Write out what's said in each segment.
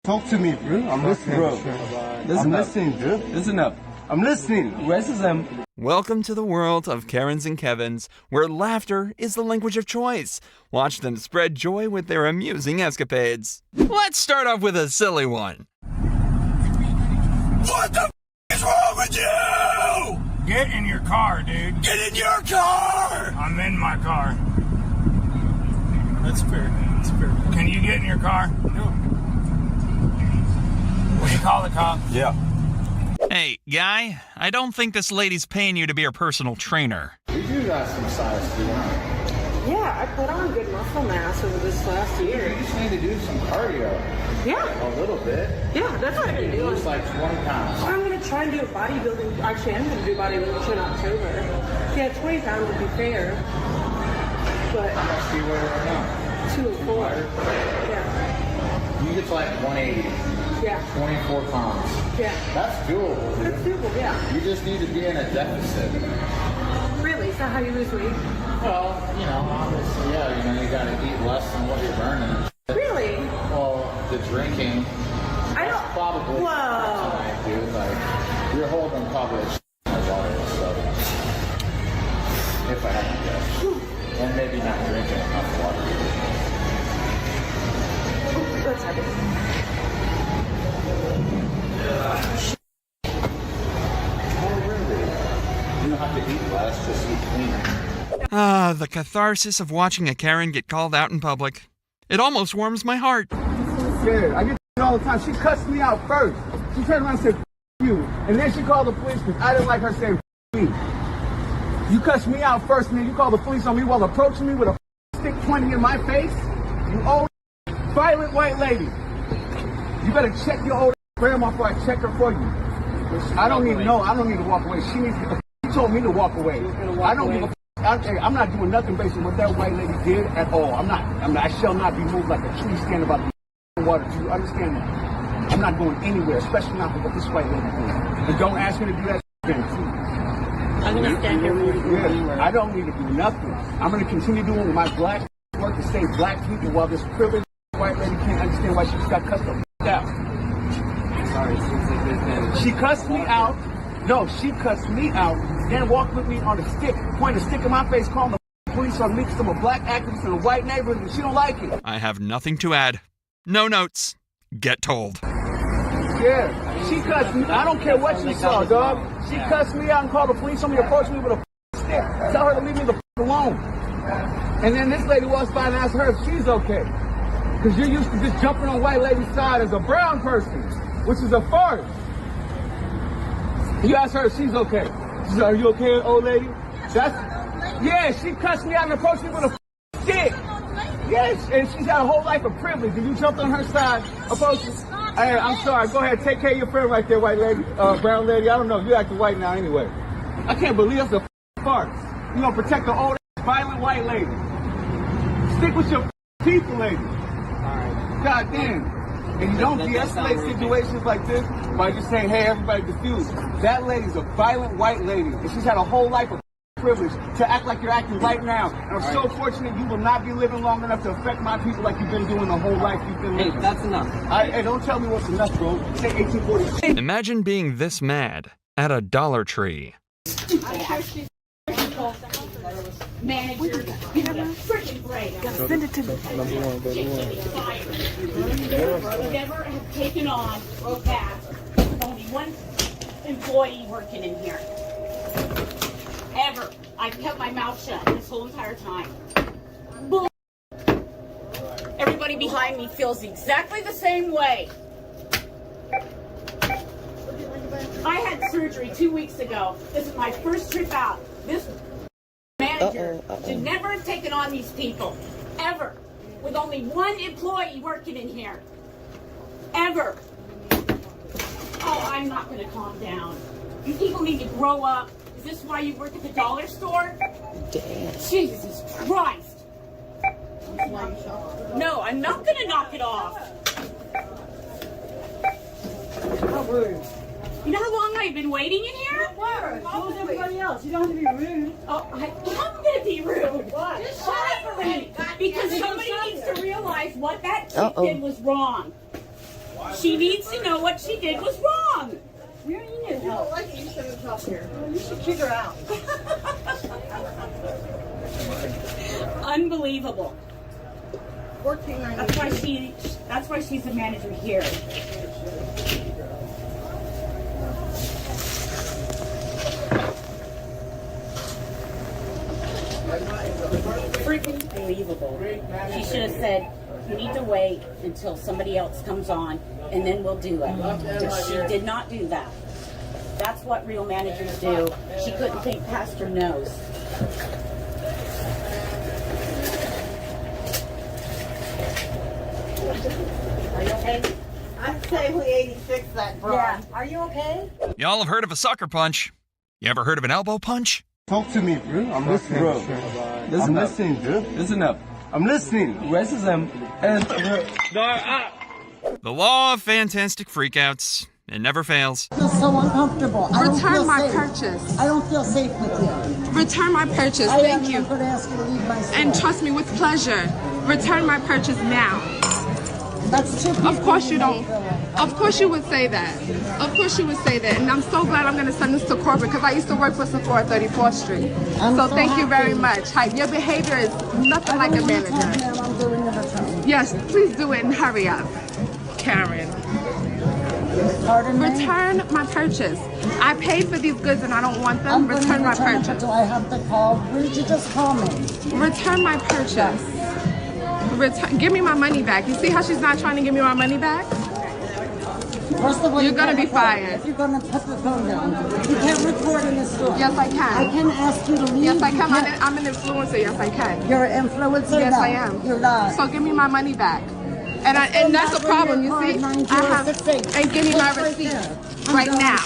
Talk to me, bro. I'm listening, bro. I'm listening, bro. Listen up. I'm listening. Racism. Welcome to the world of Karens and Kevins, where laughter is the language of choice. Watch them spread joy with their amusing escapades. Let's start off with a silly one. What the is wrong with you? Get in your car, dude. Get in your car! I'm in my car. That's fair. That's fair. Can you get in your car? No. Will you call the cop? Yeah. Hey, guy, I don't think this lady's paying you to be her personal trainer. You do got some size to it. Yeah, I put on good muscle mass over this last year. You just need to do some cardio. Yeah. A little bit. Yeah, that's what I've been doing. It's like 20 pounds. I'm going to try and do a bodybuilding. Actually, I'm going to do bodybuilding in October. Yeah, 20 pounds would be fair. But How much do you weigh right now? 204. Yeah. You get to like 180. Yeah. 24 pounds. Yeah. That's doable, dude. That's doable, yeah. You just need to be in a deficit. Really? Is that how you lose weight? Well, you know, obviously, yeah, you gotta eat less than what you're burning. Really? Well, the drinking. I don't. Probably. Whoa. Tonight, dude. Like, you're holding probably a water and stuff. If I had to guess. And maybe not drinking enough water. That's heavy. Oh, really? You don't have to eat less, just eat cleaner. Ah, the catharsis of watching a Karen get called out in public. It almost warms my heart. Yeah, I get all the time. She cussed me out first. She turned around and said, F you. And then she called the police because I didn't like her saying, F me. You cussed me out first, and then you called the police on me while approaching me with a stick pointing in my face. You old violent white lady. You better check your old grandma before I check her for you. I don't need to know. I don't need to walk away. She needs to. She told me to walk away. I don't give a. I'm not doing nothing based on what that white lady did at all. I shall not be moved like a tree standing by the water. Do you understand that? I'm not going anywhere, especially not for what this white lady did. And don't ask me to do that again, too. I'm going to stand here for you. Yeah, I don't need to do nothing. I'm going to continue doing my black work to save black people while this privileged white lady can't understand why she just got cussed the f*** out. Sorry, She cussed me out. No, she cussed me out, then walked with me on a stick, pointed a stick in my face, calling the police on me because I'm a black activist in a white neighborhood, and she don't like it. I have nothing to add. No notes. Get told. Yeah, she cussed me. I don't care what you saw, dog. She cussed me out and called the police on me, approached me with a stick. Tell her to leave me the alone. And then this lady walks by and asks her if she's okay. Because you're used to just jumping on white lady's side as a brown person, which is a farce. You ask her if she's okay. She said, are you okay, old lady? Yeah, she cussed me out and approached me with a stick. Yes, and she's had a whole life of privilege. And you jumped on her side, approached me. Hey, I'm sorry. Go ahead. Take care of your friend right there, white lady. Brown lady. I don't know. You acting white now anyway. I can't believe that's a farce. You gonna protect the old, violent white lady. Stick with your people, lady. God damn. And you don't de-escalate situations like this by just saying, hey, everybody diffused. That lady's a violent white lady, and she's had a whole life of privilege to act like you're acting right now. And I'm so fortunate you will not be living long enough to affect my people like you've been doing the whole life you've been living. Hey, that's enough. Hey, don't tell me what's enough, bro. Say 1840. Imagine being this mad at a Dollar Tree. Manager, freaking great. Send it to me. Never have taken on that. Only one employee working in here. Ever. I've kept my mouth shut this whole entire time. Bull. Everybody behind me feels exactly the same way. I had surgery 2 weeks ago. This is my first trip out. This manager should never have taken on these people, ever, with only one employee working in here, ever. Oh, I'm not going to calm down. You people need to grow up. Is this why you work at the dollar store? Damn. Jesus Christ. No, I'm not going to knock it off. How rude. You know how long I've been waiting in here? So is everybody else. You don't have to be rude. Oh, I'm going to be rude. Why? Just shut up for me. Because somebody needs to realize what that chick did was wrong. She needs to know what she did was wrong. You need help. Like it, you should have help here. You should kick her out. Unbelievable. $14.90. That's why she's the manager here. Freaking unbelievable. She should have said, you need to wait until somebody else comes on and then we'll do it. But she did not do that. That's what real managers do. She couldn't think past her nose. Are you okay? I'd say we 86 that broad. Yeah. Are you okay? Y'all have heard of a sucker punch. You ever heard of an elbow punch? Talk to me, bro. I'm listening. Bro. I'm listening, bro. Listen up. I'm listening. Racism and The law of fantastic freakouts. It never fails. I feel so uncomfortable. Return my purchase. I don't feel safe with you. Return my purchase. Thank you. I'm going to ask you to leave my store. And trust me, with pleasure. Return my purchase now. That's too Of course you don't. Of course you would say that. Of course you would say that. And I'm so glad I'm going to send this to corporate because I used to work for Sephora 34th Street. So thank you very much. Your behavior is nothing like a manager. I'm doing the return. Yes, please do it and hurry up. Karen. Pardon me? Return my purchase. I paid for these goods and I don't want them. Return my purchase. Do I have to call? Why did you just call me? Return my purchase. Give me my money back. You see how she's not trying to give me my money back? First of all, you're going to be fired. If you're going to put the phone down, you can't record in the store. Yes, I can. I can ask you to leave. Yes, I can. I'm an influencer. Yes, I can. You're an influencer? Yes, No, I am. You're not. So give me my money back. And that's a problem, you see? And give me my receipt right now.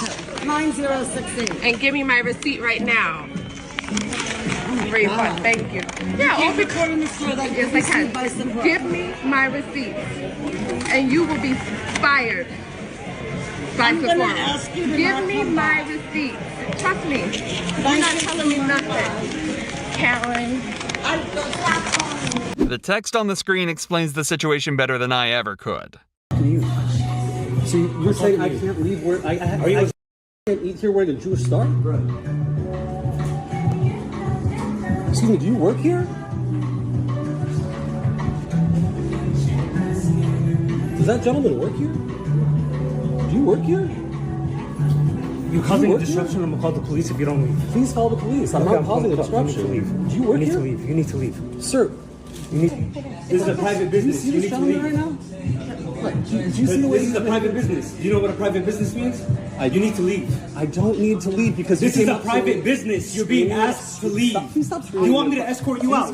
9068. And give me my receipt right now. Refund. Thank you. Yeah, Keep recording the store that yes, I can. Give me my receipt, and you will be fired by Sephora. Give me my receipt. Trust me. You're not telling me nothing, Karen. The text on the screen explains the situation better than I ever could. So you're saying I can't leave where I can't eat here wearing a Jewish star? Excuse me, do you work here? Does that gentleman work here? Do you work here? You're causing a disruption. I'm gonna call the police if you don't leave. Please call the police. I'm not causing a disruption. You need to leave. Do you work here? here? You need to leave. Sir, you need. This is a private business. You need to leave right now. Do you see the way this is a private business? Do you know what a private business means? You need to leave. I don't need to leave because this is a private business. You're being asked to leave. Please stop screaming. Do you want me to escort you out?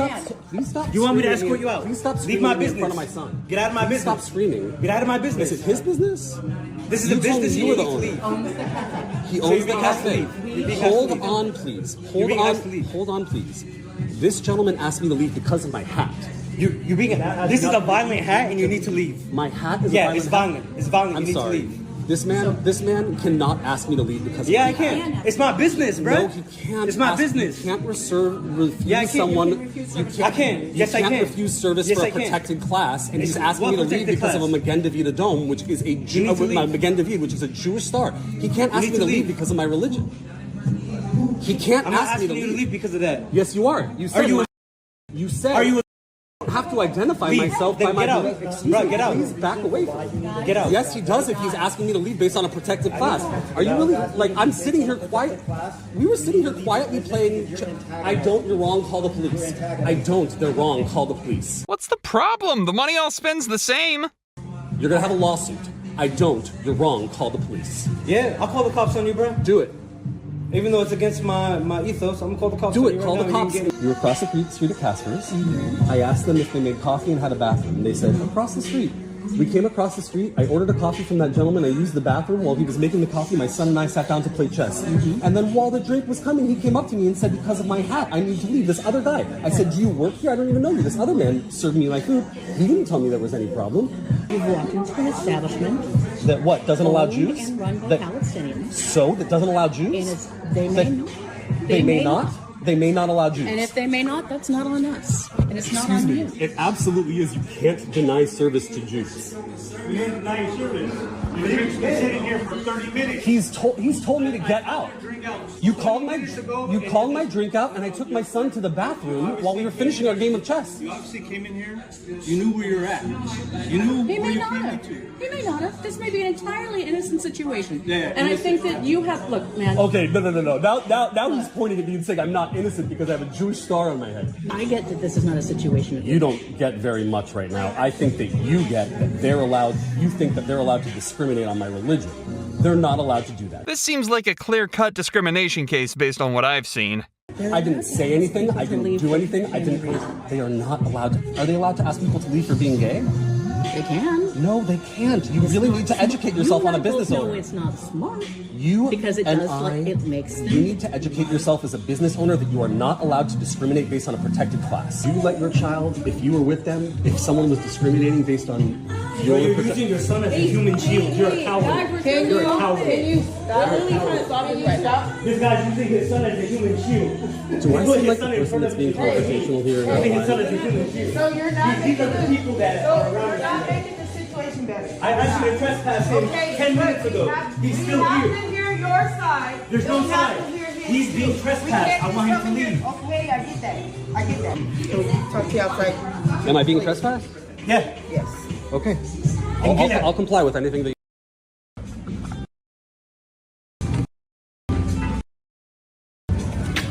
Please stop. You want me to escort you out? Please stop screaming. Leave my business. In front of my son. Get out of my business. Stop screaming. Get out of my business. Is it his business? This is a business. You were the owner. He owns the cafe. Hold on, please. Hold on, please. This gentleman asked me to leave because of my hat. You're being this is a violent hat, and you need to leave. My hat is it's violent. It's violent. I'm you sorry. need to leave. This man cannot ask me to leave because I can. It's my business, bro. No, he can't. It's my business. You can't refuse I can. someone. I can. Yes, I can. You can't refuse service for a protected class, and he's asking me to leave because of a Magen David dome, which is a Magen David, which is a Jewish star. He can't ask me to leave because of my religion. He can't ask me to leave because of that. Yes, you are. You said. You said. Are you? I have to identify myself by my belief. Excuse me, get out. Please back away from me. Get out. Yes, he does if he's asking me to leave based on a protected class. Are you really, I'm sitting here quiet. We were sitting here quietly playing, I don't, you're wrong, call the police. I don't, they're wrong, call the police. What's the problem? The money all spends the same. You're gonna have a lawsuit. I don't, you're wrong, call the police. Yeah, I'll call the cops on you, bro. Do it. Even though it's against my ethos, I'm gonna call the cops. Do it. Call the cops. We were across the street at Casper's. I asked them if they made coffee and had a bathroom. They said, across the street. We came across the street. I ordered a coffee from that gentleman. I used the bathroom. While he was making the coffee, my son and I sat down to play chess. And then while the drink was coming, he came up to me and said, because of my hat, I need to leave. This other guy. I said, do you work here? I don't even know you. This other man served me my food. He didn't tell me there was any problem. You've walked into an establishment that what? Doesn't allow Jews? And run by Palestinians. So? That doesn't allow Jews? And they may not. They may not allow Jews. And if they may not, that's not on us. And it's not on you. It absolutely is. You can't deny service to Jews. You can't deny service. You've been sitting here for 30 minutes. He's told me to get out. You called my drink out, and I took my son to the bathroom while we were finishing our game of chess. You obviously came in here. You knew where you're at. You knew where you came into. He may not have. This may be an entirely innocent situation. Yeah, and I think that you have, look, man. Okay, no. Now he's pointing at me and saying I'm not innocent because I have a Jewish star on my head. I get that this is not a situation. You don't get very much right now. I think that you get that you think that they're allowed to discriminate on my religion. They're not allowed to do that. This seems like a clear-cut discrimination case based on what I've seen. I didn't say anything. I didn't do anything. They are not allowed to. Are they allowed to ask people to leave for being gay? They can. No, they can't. You really need to educate yourself on a business owner. No, it's not smart. Because it makes them. You need to educate yourself as a business owner that you are not allowed to discriminate based on a protected class. You let your child, if you were with them, if someone was discriminating based on You're using your son as a human shield. You're a coward. You're a coward. This guy's using his son as a human shield. Do I seem like the person that's being confrontational here? Using his son as a human shield. So you're not These are the people that are around not making the situation better. I asked you to trespass him 10 minutes ago. He's still here. We have to hear your side. There's no side. He's being trespassed. I want him to leave. Okay, I get that. So talk to you outside. Am I being trespassed? Yeah. Yes. Okay. I'll comply with anything that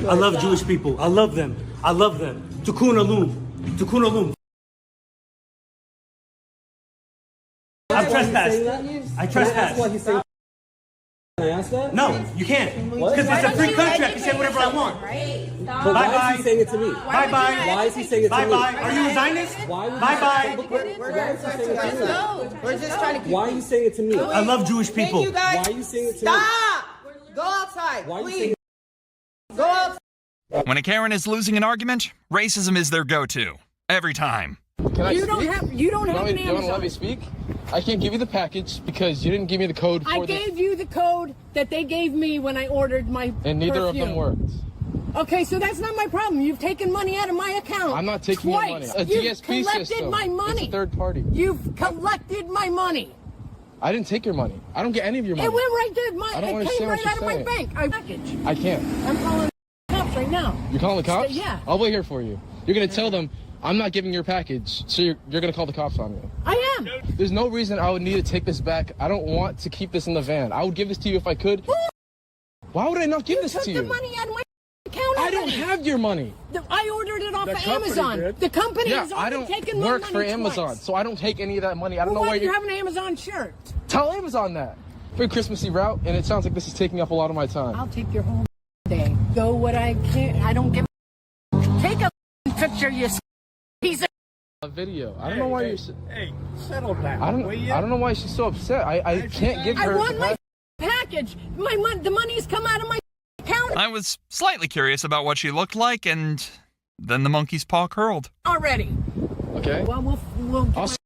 I love Jewish people. I love them. Tikkun Olam. I've trespassed. I trespassed. Can I ask that? No, you can't. Because it's a free country. I can say whatever I want. But why is he saying it to me? Bye-bye. Why is he saying it to me? Bye-bye. Are you a Zionist? Bye-bye. We're just trying to keep. Why are you saying it to me? I love Jewish people. You guys why are you saying it to me? Stop! Go outside, Why are you please. saying Go outside. When a Karen is losing an argument, racism is their go-to. Every time. You don't have an Amazon. You want to let me speak? I can't give you the package because you didn't give me the code for I gave you the code that they gave me when I ordered my and neither perfume. of them worked. Okay, so that's not my problem. You've taken money out of my account. I'm not taking your money. A You've DSP collected system. my money. It's a third party. You've collected my money. I didn't take your money. I don't get any of your money. It went right there. I don't It came understand right what out of you're my saying. bank. Package. I can't. I'm calling the cops right now. You're calling the cops? Yeah. I'll wait here for you. You're going to tell them I'm not giving your package, so you're going to call the cops on me. I am. There's no reason I would need to take this back. I don't want to keep this in the van. I would give this to you if I could. Why would I not give this to you? You took the money out of my account. I don't have your money. I ordered it off of Amazon. The company has already taken my money work for Amazon, twice. so I don't take any of that money. I don't Well, know why you have an Amazon shirt. Tell Amazon that. Very Christmassy route, and it sounds like this is taking up a lot of my time. I'll take your whole day. Go what I can. I don't give a... Take a picture, you piece of... A video. I don't know why you're... Hey, settle down. I don't know why she's so upset. I can't give her... I want my package. The money's come out of my account I was slightly curious about what she looked like, and then the monkey's paw curled. already. Okay. Well, we'll I'll sit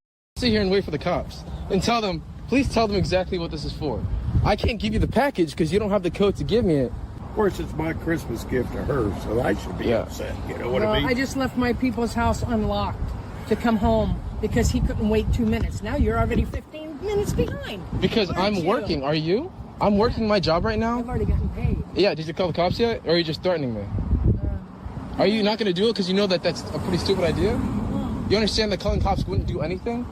here and wait for the cops and tell them, please tell them exactly what this is for. I can't give you the package because you don't have the code to give me it. Of course, it's my Christmas gift to her, so I should be upset. You know what I mean? I just left my people's house unlocked to come home because he couldn't wait 2 minutes. Now you're already 15 minutes behind. Because I'm working. Are you? I'm working my job right now. I've already gotten paid. Yeah, did you call the cops yet? Or are you just threatening me? Are you not going to do it because you know that that's a pretty stupid idea? You understand that calling cops wouldn't do anything?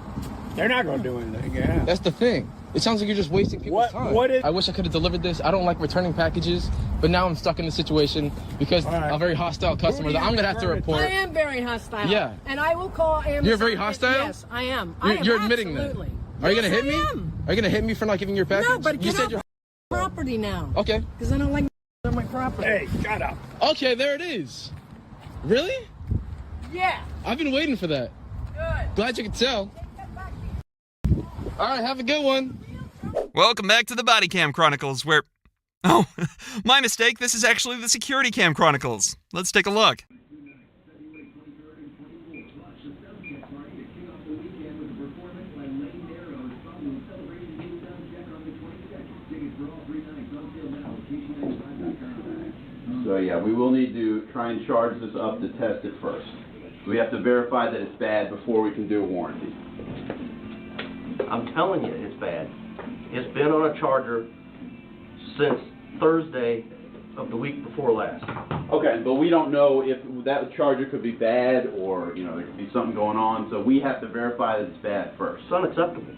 They're not going to do anything, yeah. That's the thing. It sounds like you're just wasting people's time. I wish I could have delivered this. I don't like returning packages, but now I'm stuck in the situation because a very hostile customer that I'm going to have to report. I am very hostile. Yeah. And I will call Amazon. You're very hostile? Yes, I am. You're admitting that. Absolutely. Are you going to hit me? I am. Are you going to hit me for not giving your package? No, but you get said off you're my property now. Okay. Because I don't like on my property. Hey, shut up. Okay, there it is. Really? Yeah. I've been waiting for that. Good. Glad you could tell. All right, have a good one. Welcome back to the Body Cam Chronicles, where... Oh, my mistake. This is actually the Security Cam Chronicles. Let's take a look. So yeah, we will need to try and charge this up to test it first. We have to verify that it's bad before we can do a warranty. I'm telling you, it's bad. has been on a charger since Thursday of the week before last. Okay, but we don't know if that charger could be bad or, you know, there could be something going on, so we have to verify that it's bad first. It's unacceptable.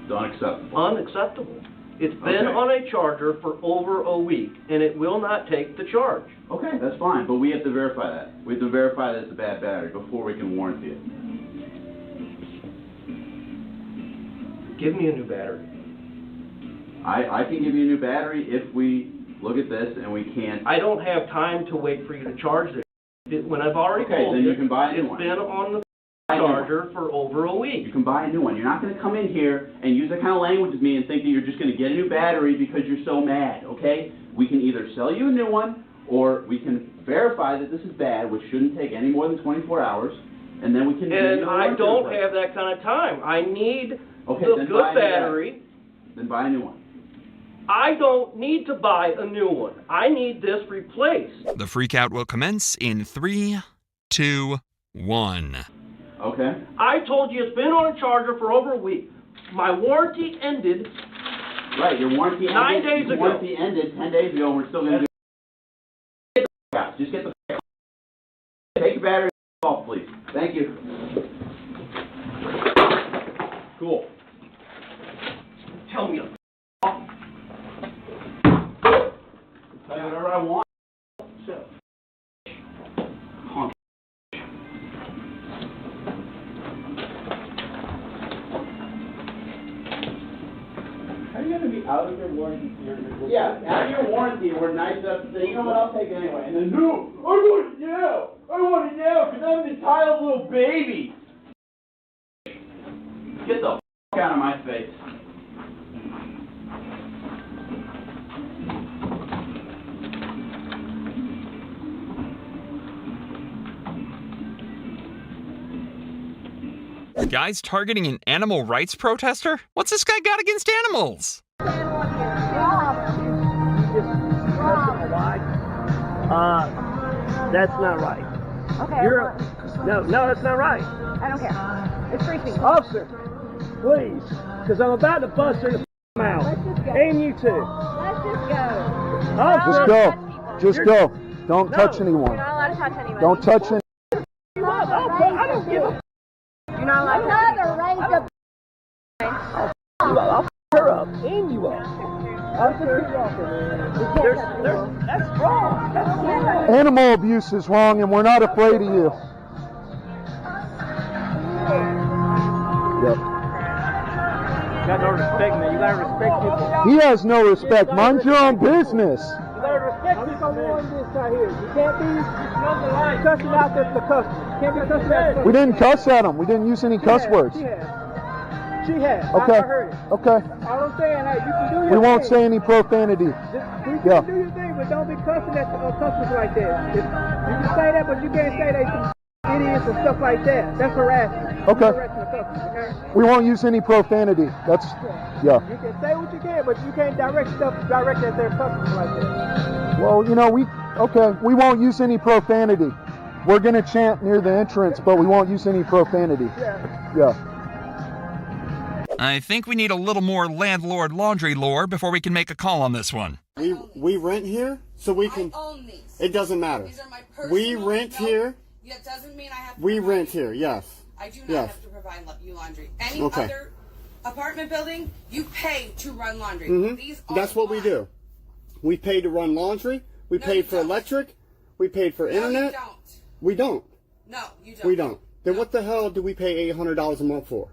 It's unacceptable. Unacceptable. It's been on a charger for over a week, and it will not take the charge. Okay, that's fine, but we have to verify that. We have to verify that it's a bad battery before we can warranty it. Give me a new battery. I can give you a new battery if we look at this and we can't. I don't have time to wait for you to charge it. When I've already told then you, you can buy a new it's one. been on the charger for over a week. You can buy a new one. You're not going to come in here and use that kind of language with me and think that you're just going to get a new battery because you're so mad, okay? We can either sell you a new one or we can verify that this is bad, which shouldn't take any more than 24 hours, and then we can... And I don't have that kind of time. I need the good battery. Then buy a new one. I don't need to buy a new one. I need this replaced. The freakout will commence in 3, 2, 1. Okay. I told you it's been on a charger for over a week. My warranty ended. Right, your warranty ended. 9 days ago. Your warranty ended 10 days ago, and we're still going to do it. Just get the take your battery off, please. Thank you. Cool. Tell me to Tell you whatever I want. So. Are you going to be out of your warranty? Yeah, out of your warranty, we're nice enough to say, you know what, I'll take it anyway. And then, no, I want it now. I want it now because I'm an entitled little baby. Get the f*** out of my face. The guy's targeting an animal rights protester? What's this guy got against animals? That's not right. Okay. No, that's not right. I don't care. It's free speech. Officer, please, because I'm about to bust her the mouth. Let's just go. And you too. Let's just go. Officer, Just go. Just go. Don't touch anyone. You're not allowed to touch anyone. Don't touch anyone. I don't give a You're not allowed to raise the I'll her up and you up. That's wrong. That's wrong. Animal abuse is wrong, and we're not afraid of you. Yep. You got no respect, man. You gotta respect people. He has no respect. Mind your own business. You gotta respect people. I'm warning this right here. You can't be cussing out the customer. You can't be cussing out the We didn't cuss at him. We didn't use any cuss words. She has. Okay. I heard it. Okay. All I'm saying, hey, you can do your thing. We won't say any profanity. You can do your thing, but don't be cussing at customers like that. You can say that, but you can't say they some idiots and stuff like that. That's harassment. Okay. You're harassing the customers, okay? We won't use any profanity. That's, yeah. You can say what you can, but you can't direct stuff direct at their customers like that. Well, you know, we won't use any profanity. We're going to chant near the entrance, but we won't use any profanity. Yeah. I think we need a little more landlord laundry lore before we can make a call on this one. We rent here, so we can. I own these. It doesn't matter. These are my personal. We rent here. That doesn't mean I have to. We rent here. Yes. I do not have to provide you laundry. Any other apartment building, you pay to run laundry. Mm-hmm. These are That's what we do. We pay to run laundry. We paid for electric. We paid for internet. You don't. We don't. No, you don't. We don't. Then what the hell do we pay $800 a month for?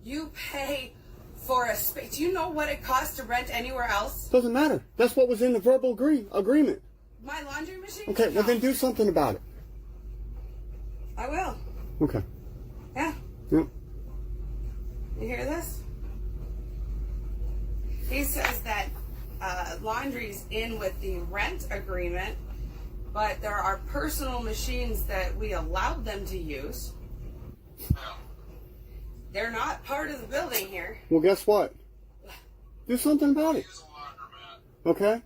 You pay for a space. Do you know what it costs to rent anywhere else? Doesn't matter. That's what was in the verbal agreement. My laundry machine? Okay, well then do something about it. I will. Okay. Yeah. Yep. You hear this? He says that laundry's in with the rent agreement, but there are personal machines that we allowed them to use. They're not part of the building here. Well, guess what? Do something about it. Okay?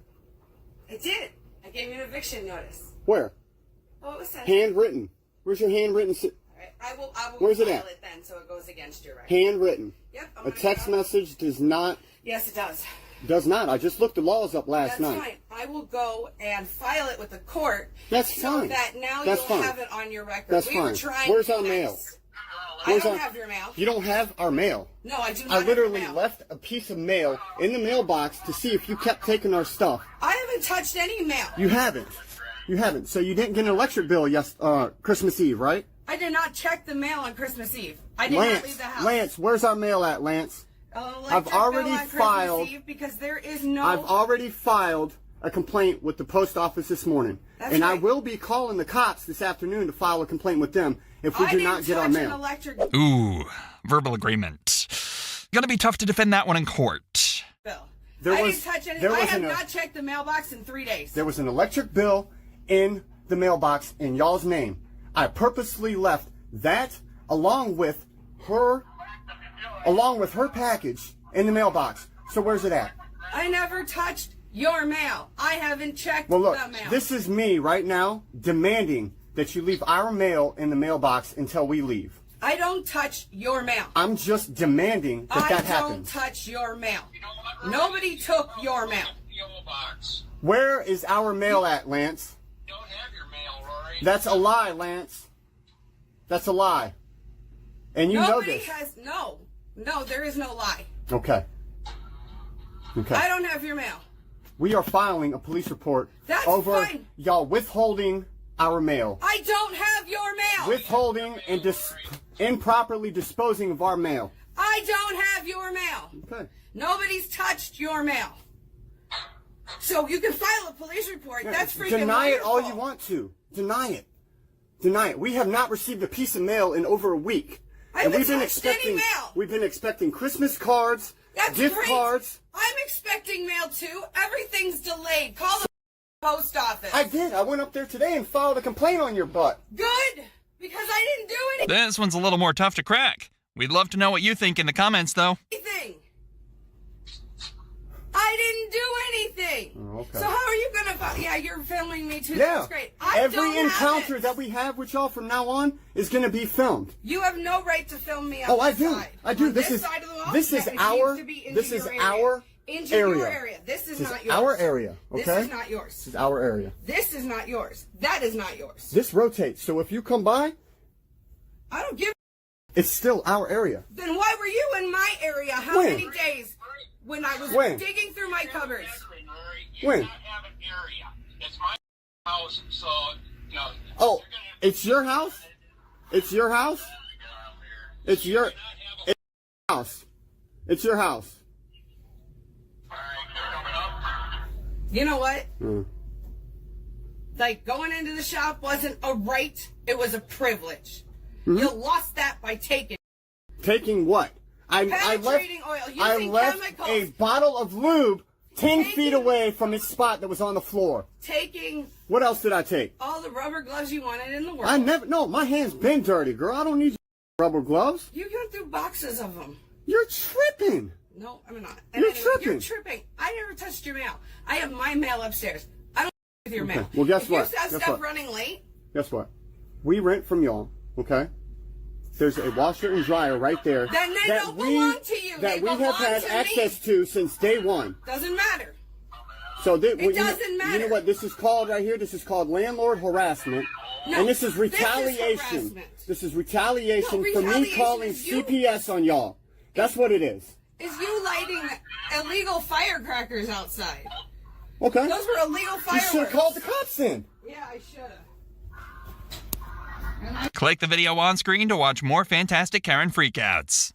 I did. I gave you an eviction notice. Where? Oh, it was sent. Handwritten. Where's your handwritten? All right. I will Where's it file at? it then so it goes against your right. Handwritten. A text message does not. Yes, it does. Does not. I just looked the laws up last night. That's fine. I will go and file it with the court. That's so fine. that now That's you'll fine. have it on your record. That's we fine. Were trying Where's to our be mail? nice. Where's I don't our- have your mail. You don't have our mail. No, I do not. I literally have your mail. left a piece of mail in the mailbox to see if you kept taking our stuff. I haven't touched any mail. You haven't. You haven't. So you didn't get an electric bill Christmas Eve, right? I did not check the mail on Christmas Eve. I did not leave the house. Lance, where's our mail at, Lance? I've already filed. Because there is no. I've already filed a complaint with the post office this morning, and I will be calling the cops this afternoon to file a complaint with them if we do not get our mail. Ooh, verbal agreement. Gonna be tough to defend that one in court. Bill. There I was- didn't touch anything. there I was have an- not checked the mailbox in 3 days. There was an electric bill in the mailbox in y'all's name. I purposely left that along with her package in the mailbox. So where's it at? I never touched your mail. I haven't checked Well, look, the mail. this is me right now demanding that you leave our mail in the mailbox until we leave. I don't touch your mail. I'm just demanding that that I don't happens. touch your mail. Nobody took your mail. Where is our mail at, Lance? That's a lie, Lance. That's a lie. And you know this. No, there is no lie. Okay. Okay. I don't have your mail. We are filing a police report That's over fine. y'all withholding our mail. I don't have your mail. Withholding and improperly disposing of our mail. I don't have your mail. Okay. Nobody's touched your mail. So you can file a police report. That's freaking Deny it all wonderful. you want to. Deny it. Deny it. We have not received a piece of mail in over a week. I haven't touched any mail. We've been expecting Christmas cards, That's gift great. cards. I'm expecting mail too. Everything's delayed. Call the post office. I did. I went up there today and filed a complaint on your butt. Good, because I didn't do anything. This one's a little more tough to crack. We'd love to know what you think in the comments, though. I didn't do anything. Oh, okay. So how are you gonna? Yeah, you're filming me too. Yeah. That's great. I Every don't have encounter it. that we have with y'all from now on is going to be filmed. You have no right to film me. Oh, I this do. Side. I do. On This is side of the wall, this is that our needs to be into this is your area. our into area. your area. This is not yours. Our area. Okay. This is not yours. This is our area. This is not yours. That is not yours. This rotates. So if you come by, I don't give. it's still our area. Then why were you in my area? How When? many days? When I was When? digging through my cupboards. When? House, so, you know, Oh, it's your house? It's your house? It's your house. It's your house. You know what? Mm. Like, going into the shop wasn't a right, it was a privilege. Mm-hmm. You lost that by taking. Taking what? I left, Penetrating oil, I using left chemicals. a bottle of lube 10 feet away from its spot that was on the floor. Taking What else did I take? all the rubber gloves you wanted in the world. I never, no, my hands been dirty, girl. I don't need rubber gloves. You go through boxes of them. You're tripping. No, I'm not. You're Anyway, tripping. You're tripping. I never touched your mail. I have my mail upstairs. I don't with your Okay. mail. Well, guess if what? you have Guess stuff what? running late, Guess what? We rent from y'all, okay? There's a washer and dryer right there then they that don't we belong to you. that They we have belong had to access me. to since day one. Doesn't matter. So It doesn't You matter. know what this is called right here? This is called landlord harassment, No, and this is this is retaliation. harassment. This is retaliation No, for me retaliation calling is you- CPS on y'all. That's what it is. Is you lighting illegal firecrackers outside? Okay. Those were illegal You fireworks. should have called the cops in. Yeah, I should have. Click the video on screen to watch more fantastic Karen freakouts.